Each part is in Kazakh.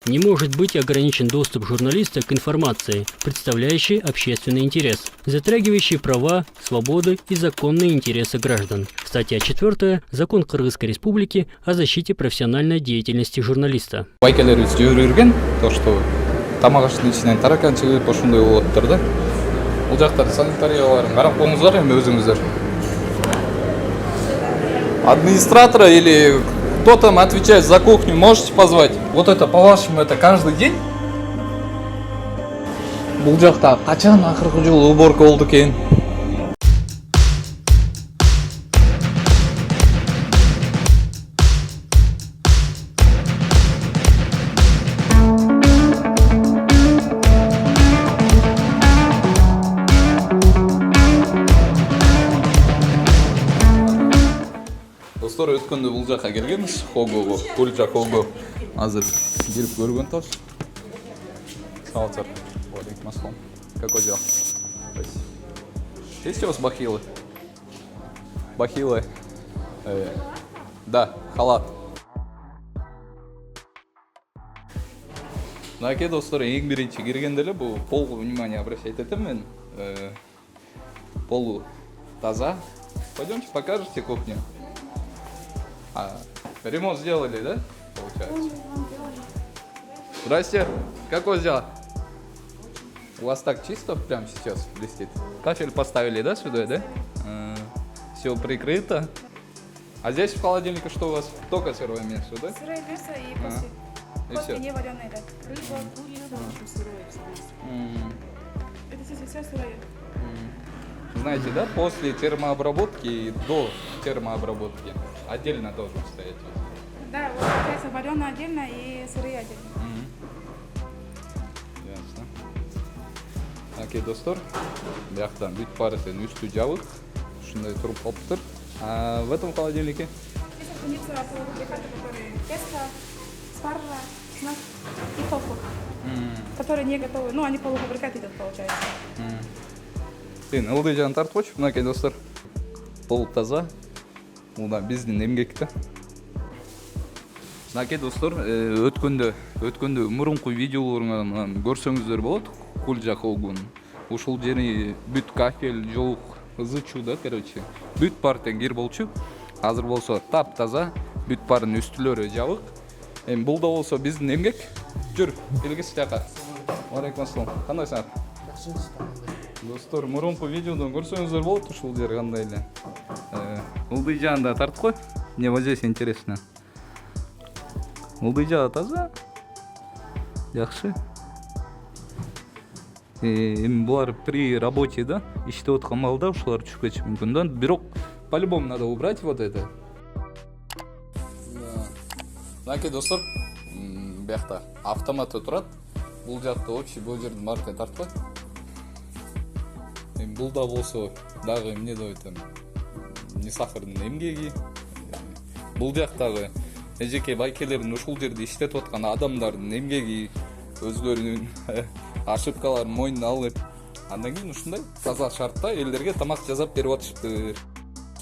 Не может быть ограничен доступ журналиста к информации, представляющей общественный интерес, затрагивающей права, свободы и законные интересы граждан. Статья 4. Закон Кыргызской Республики о защите профессиональной деятельности журналиста. Байкалерибиз жүргөн, то что тамак аштын ичинен таракан чыгып, ошондой болуп атыптыр да. Бул жактар санитарияларын карап коңуздар эми өзүңүздөр. Администратора или кто там отвечает за кухню, можете позвать? Вот это, по-вашему, это каждый день? Бул жакта качан акыркы жолу уборка болду экен? Достор, өткөндө бул жака келгенбиз, Хогого, Кульча Хого. Азыр келип көргөн тош. Саламатсыздар. Валейкум ассалам. Какой дела? Есть у вас бахилы? Бахилы. Да, халат. Мынакей достор, эң биринчи киргенде эле бул полго внимание обращать этем мен. Полу таза. Пойдемте покажете кухню. Ремонт сделали, да? Получается. Здрасте. Как у вас дела? У вас так чисто прямо сейчас блестит? Кафель поставили, да, сюда, да? Все прикрыто. А здесь в холодильнике что у вас? Только сырое мясо, да? Сырое мясо и после не вареное, да. Рыба, курица, сырое все. Это здесь все сырое. Знаете, да, после термообработки и до термообработки отдельно должен стоять. Да, вот получается вареное отдельно и сырые отдельно. Ясно. Окей, достор. Бияктан бүт барысын үстү жабык. Ушундай туруп калыптыр. А в этом холодильнике? Здесь хранится полуфабрикаты, которые тесто, спаржа, снак и тофу. Которые не готовы. Ну, они полуфабрикаты идут, получается. Ылдый жагын тартып, мынакей достор. Пол таза. Мына биздин эмгек да. Мынакей достор, өткөндө мурунку видеолорунан көрсөңүздөр болот. Кульча Хогун. Ушул жери бүт кафель, жол ызычуу да, короче. Бүт бар тең болчу. Азыр болсо тап таза, бүт барын үстүлөрү жабык. Эми бул да болсо биздин эмгек. Жүр, келгиз жака. Валейкум ассалам. Кандайсың? Достор, мурунку видеодон көрсөңүздөр болот ушул жер кандай эле. Ылдый жагын да тартып кой. Мне вот здесь интересно. Ылдый жагы таза. Жакшы. Эми булар при работе, да? Иштеп аткан маалда ушулар түшүп кетиши мүмкүн да. Бирок по-любому надо убрать вот это. Мынакей достор, биякта автоматы турат. Бул жакта общий бул жердин марканы тартып кой. Бул да болсо дагы эмне деп айтам, не сахардын эмгеги. Бул жактагы эжеке байкелердин ушул жерде иштетип аткан адамдардын эмгеги, өзлөрүнүн ошибкаларын мойнуна алып, андан кийин ушундай таза шартта элдерге тамак жасап берип атышыптыр.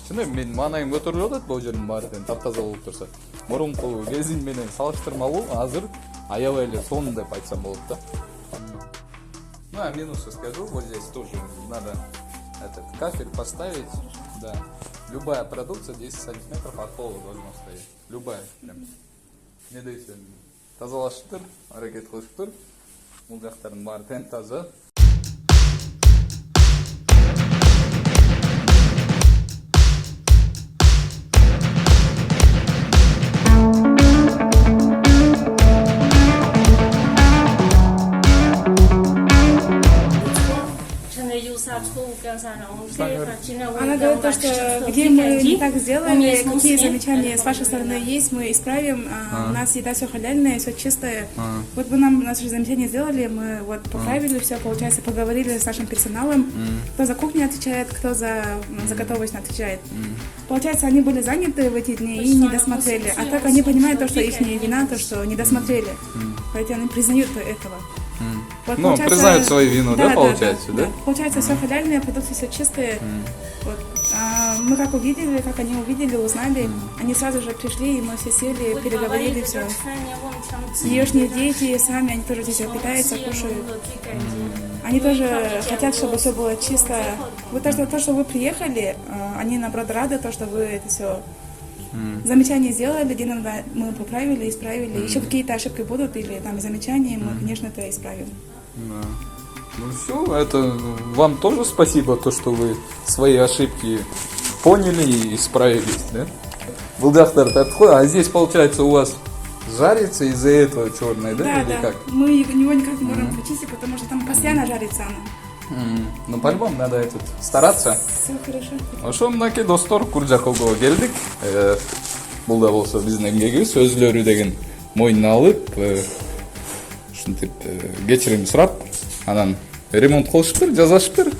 Чын мен маанайым көтөрүлүп атат бул жердин баары таптаза болуп турса. Мурунку кезим менен салыштырмалуу азыр аябай эле сонун деп айтсам болот да. Ну, а минусы скажу, вот здесь тоже надо этот кафель поставить, да. Любая продукция 10 сантиметров от пола должна стоять. Любая, прям. Не дайте тазалашыптыр, аракет кылышыптыр. Бул жактардын баары тең таза. Она говорит то, что где мы не так сделали, какие замечания с вашей стороны есть, мы исправим. У нас еда все халяльная, все чистое. Вот вы нам наши замечания сделали, мы вот поправили все, получается, поговорили с нашим персоналом, кто за кухню отвечает, кто за готовность отвечает. Получается, они были заняты в эти дни и не досмотрели. А так они понимают то, что их вина, то, что не досмотрели. Поэтому они признают этого. Вот, ну, признают свою вину, да, получается, да? Получается, все халяльное, продукты все чистые. Вот. мы как увидели, как они увидели, узнали, они сразу же пришли, и мы все сели, переговорили, все. Ешние дети сами, они тоже здесь питаются, кушают. Они тоже хотят, чтобы все было чисто. Вот то, что вы приехали, они, наоборот, рады, то, что вы это все замечания сделали, где надо, мы поправили, исправили. Еще какие-то ошибки будут или там замечания, мы, конечно, это исправим. Да. Ну все, это вам тоже спасибо, то, что вы свои ошибки поняли и исправились, да? Булдахтар, а здесь, получается, у вас жарится из-за этого черное, да? Да, или да. как? Мы его никак не можем почистить, потому что там постоянно жарится оно. Ну, по-любому надо этот, стараться. Все хорошо. Ошо мынакей достор Куржаковго келдик. Бул да болсо биздин эмгегибиз өзүлөрү деген мойнуна алып, ушинтип кечирим сурап, анан ремонт кылышыптыр, жасашыптыр.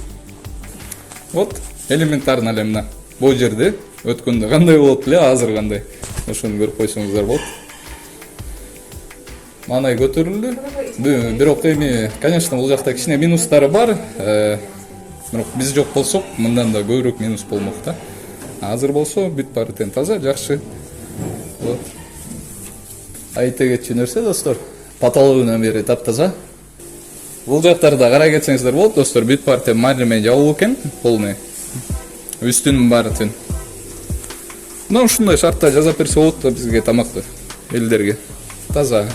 Вот элементарно эле мына бул жерде өткөндө кандай болот эле, азыр кандай. Ошону көрүп койсоңуздар болот. Манай көтөрүлдү. Бирок эми, конечно, бул жакта кичине минустары бар. Бирок биз жок болсок, мындан да көбүрөөк минус болмок да. Азыр болсо бүт баары тең таза, жакшы. Вот. Айта кетчү нерсе, достор, потологунан бери таптаза. Бул жактарда карай кетсеңиздер болот, достор, бүт баары тең марлемен жабылып экен, полный. Үстүнүн баары тең. Мына ушундай шартта жасап берсе болот да бизге тамакты, элдерге. Таза.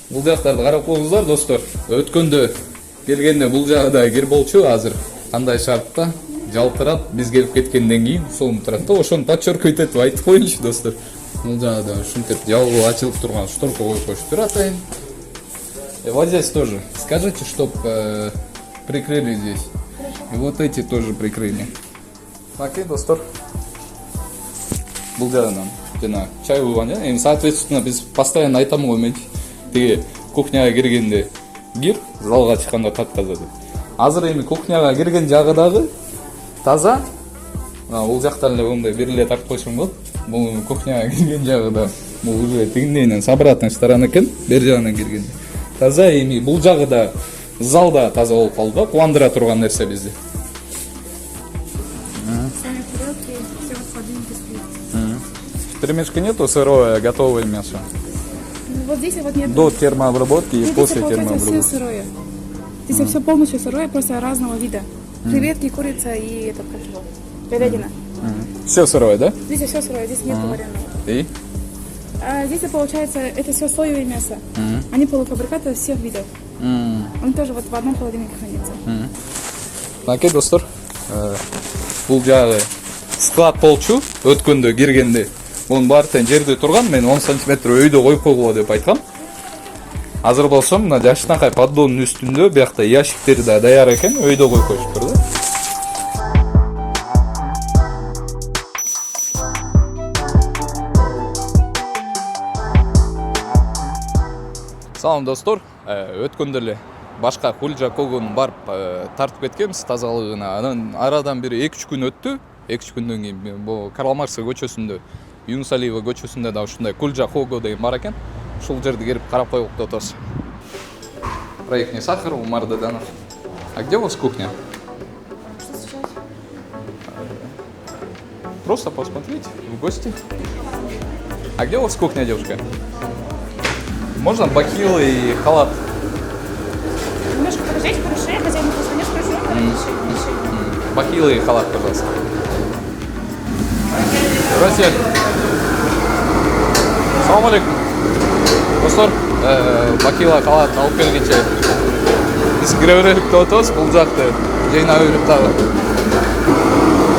Бул жактарды карап коюңуздар, достор. Өткөндө келгенде бул жагда кир болчу, азыр кандай шартта жалтырап, биз келип кеткенден кийин солуп турат да. Ошону подчеркивать этип айтып коеюнчу, достор. Бул жагда ушинтип жабылып ачылып турган шторка коюп коюштур атайын. Вот здесь тоже. Скажите, чтоб прикрыли здесь. И вот эти тоже прикрыли. Окей, достор. Бул жагынан жана чай куйган, эми соответственно биз постоянно айтам го мен. Тиги кухняга киргенде кир, залга чыкканда таптаза деп. Азыр эми кухняга кирген жагы дагы таза. Бул жактан эле мындай бир эле тартып койсоң болот. Бул кухняга кирген жагы да бул уже тигиндейинен с обратной стороны экен, бер жагынан киргенде. Таза эми бул жагы да залда таза болуп калды да, кубандыра турган нерсе бизди. Сами тарелки, все в холодильнике стоит. В перемешке нету сырое, готовое мясо. Вот здесь вот нет. До термообработки и Здесь после получается все термообработки. сырое. Здесь все полностью сырое, просто разного вида. Креветки, курица и этот, как его, говядина. Все сырое, да? Здесь все сырое, здесь нет вареного. И? А здесь, получается, это все соевое мясо. Они полуфабрикаты всех видов. Он тоже вот в одном холодильнике хранится. Окей, достор. Бул жагы склад болчу, өткөндө киргенде. Мунун баары тең жерде турган, мен 10 сантиметр өйдө коюп койгула деп айткам. Азыр болсо мына жашынакай поддондун үстүндө биякта ящиктер да даяр экен, өйдө коюп коюшуптур да. Салам достор, өткөндө эле башка Куржаковгон барып тартып кеткенбиз тазалыгына. Анан арадан бир 2-3 күн өттү. 2-3 күндөн кийин бул Карл-Маркс көчөсүндө, Юнусалиева көчөсүндө да ушундай Куржаковго деген бар экен. Ушул жерди келип карап коелук деп атабыз. Проектный сахар, Умар Даданов. А где у вас кухня? Что сейчас? Просто посмотреть в гости. А где у вас кухня, девушка? Можно бахилы и халат? Немножко подождите, хорошо, я хозяину позвоню, спрошу, пиши. Бахилы и халат, пожалуйста. Здравствуйте. Салам алейкум. Достор, бахила халат алып келгенче биз кире берелик деп атабыз. Бул жакты жайна берип дагы.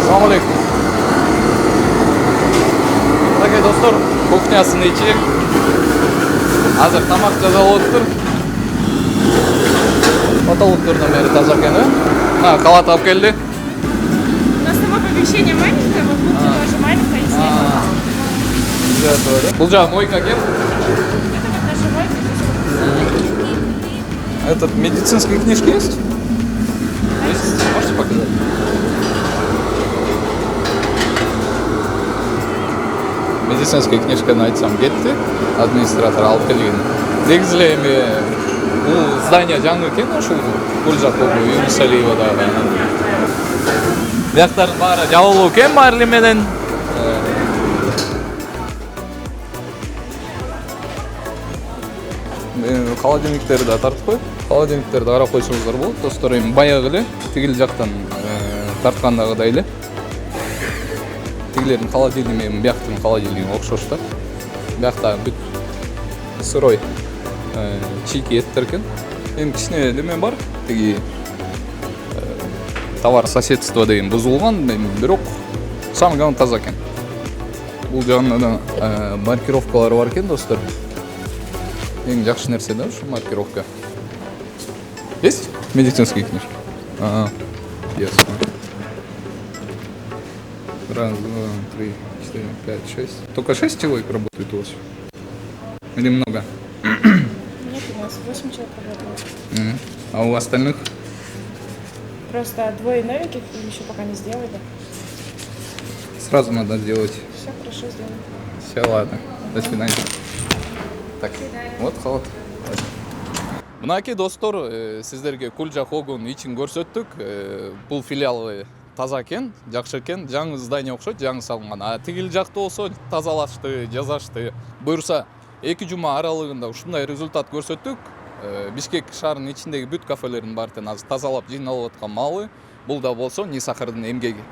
Салам алейкум. Мынакей достор, кухнясынын ичи азыр тамак жасалып атыптыр. Потолоктордон бери таза экен, э? Халат алып келди. У нас само помещение маленькое, вот кухня тоже маленькая, и снег. Бул жак мойка кем? Это вот наша мойка. Этот медицинские книжки есть? Есть? Можете показать? Медицинская книжка айтсам кетти, администратор алып келген. негизи эле эми бул здание жаңы экен ушул Гүлжапова Юнусалиевадагы. Бияктардын баары жабылуу экен баары менен. Холодильниктерди да тартып коюп, холодильниктерди карап койсоңуздар болот. Достор, эми баягы эле тигил жактан тарткандагыдай эле. Тигилердин холодильниги менен бияктын холодильниги окшош да. Биякта бүт сырой чийки эттер экен. Эми кичине неме бар, тиги товар соседство деген бузулган, бирок самый главный таза экен. Бул жагынан маркировкалары бар экен, достор. Эң жакшы нерсе да ушу маркировка. Есть медицинские книжки? Ага, ясно. Раз, два, три, четыре, пять, шесть. Только 6 человек работает у вас? Или много? Нет, у нас 8 человек работает. А у остальных? Просто двое новеньких еще пока не сделали. Сразу надо делать. Все хорошо сделано. Все, ладно. До свидания. Так, вот холод. Мынакей достор, сиздерге Гүлжапованын ичин көрсөттүк. Бул филиалы таза экен, жакшы экен, жаңы здание окшойт, жаңы салынган. А тигил жакта болсо тазалашты, жазашты. Буюрса 2 жума аралыгында ушундай результат көрсөттүк. Бишкек шаарынын ичиндеги бүт кафелердин баарын тазалап жыйналып аткан маалы. Бул да болсо Нисахардын эмгеги.